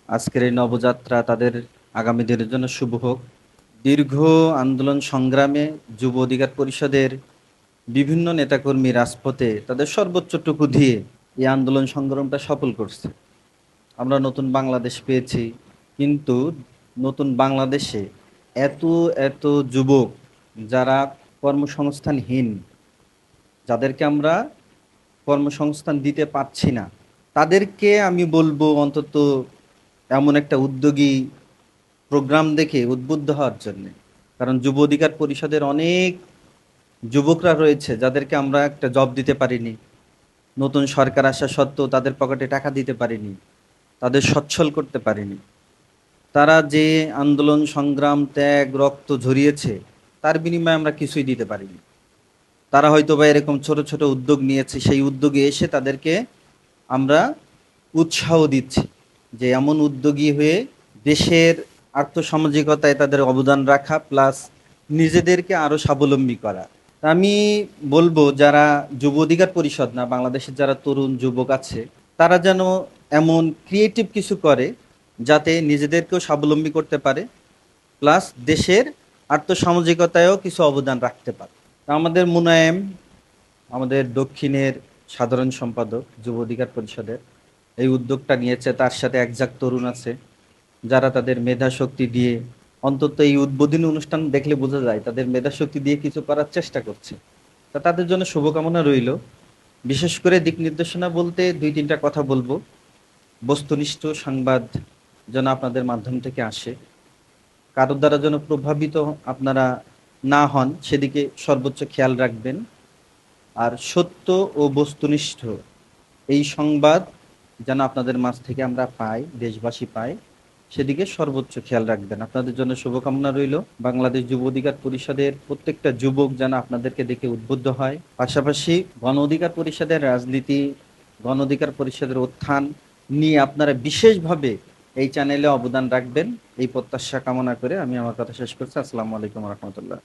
আজকের এই নবযাত্রা তাদের আগামী দিনের জন্য শুভ হোক। দীর্ঘ আন্দোলন সংগ্রামে যুব অধিকার পরিষদের বিভিন্ন নেতাকর্মী রাজপথে তাদের সর্বোচ্চটুকু দিয়ে এই আন্দোলন সংগ্রামটা সফল করছে। আমরা নতুন বাংলাদেশ পেয়েছি, কিন্তু নতুন বাংলাদেশে এত এত যুবক যারা কর্মসংস্থানহীন, যাদেরকে আমরা কর্মসংস্থান দিতে পারছি না, তাদেরকে আমি বলবো অন্তত এমন একটা উদ্যোগী প্রোগ্রাম দেখে উদ্বুদ্ধ হওয়ার জন্যে। কারণ যুব অধিকার পরিষদের অনেক যুবকরা রয়েছে যাদেরকে আমরা একটা জব দিতে পারিনি, নতুন সরকার আসা সত্ত্বেও তাদের পকেটে টাকা দিতে পারিনি, তাদের সচ্ছল করতে পারিনি। তারা যে আন্দোলন সংগ্রাম ত্যাগ রক্ত ঝরিয়েছে, তার বিনিময়ে আমরা কিছুই দিতে পারিনি। তারা হয়তো বা এরকম ছোট ছোট উদ্যোগ নিয়েছে, সেই উদ্যোগে এসে তাদেরকে আমরা উৎসাহ দিচ্ছি যে এমন উদ্যোগী হয়ে দেশের আর্থসামাজিকতায় তাদের অবদান রাখা, প্লাস নিজেদেরকে আরো স্বাবলম্বী করা। তা আমি বলবো যারা যুব অধিকার পরিষদ না, বাংলাদেশের যারা তরুণ যুবক আছে, তারা যেন এমন ক্রিয়েটিভ কিছু করে যাতে নিজেদেরকেও স্বাবলম্বী করতে পারে, প্লাস দেশের আর্থসামাজিকতায়ও কিছু অবদান রাখতে পারে। তা আমাদের মুনায়েম, আমাদের দক্ষিণের সাধারণ সম্পাদক যুব অধিকার পরিষদের, এই উদ্যোগটা নিয়েছে। তার সাথে একজাক তরুণ আছে যারা তাদের মেধা শক্তি দিয়ে, অন্তত এই উদ্বোধনী অনুষ্ঠান দেখলে বোঝা যায় তাদের মেধা শক্তি দিয়ে কিছু করার চেষ্টা করছে। তা তাদের জন্য শুভকামনা রইল। বিশেষ করে দিক নির্দেশনা বলতে দুই তিনটা কথা বলবো। বস্তুনিষ্ঠ সংবাদ যেন আপনাদের মাধ্যম থেকে আসে, কারোর দ্বারা যেন প্রভাবিত আপনারা না হন, সেদিকে সর্বোচ্চ খেয়াল রাখবেন। আর সত্য ও বস্তুনিষ্ঠ এই সংবাদ যেন আপনাদের মাঝ থেকে আমরা পাই, দেশবাসী পায়, সেদিকে সর্বোচ্চ খেয়াল রাখবেন। আপনাদের জন্য শুভকামনা রইল। বাংলাদেশ যুব অধিকার পরিষদের প্রত্যেকটা যুবক যেন আপনাদেরকে দেখে উদ্বুদ্ধ হয়। পাশাপাশি গণ অধিকার পরিষদের রাজনীতি, গণ অধিকার পরিষদের উত্থান নিয়ে আপনারা বিশেষভাবে এই চ্যানেলে অবদান রাখবেন, এই প্রত্যাশা কামনা করে আমি আমার কথা শেষ করছি। আসসালামু আলাইকুম রহমতুল্লাহ।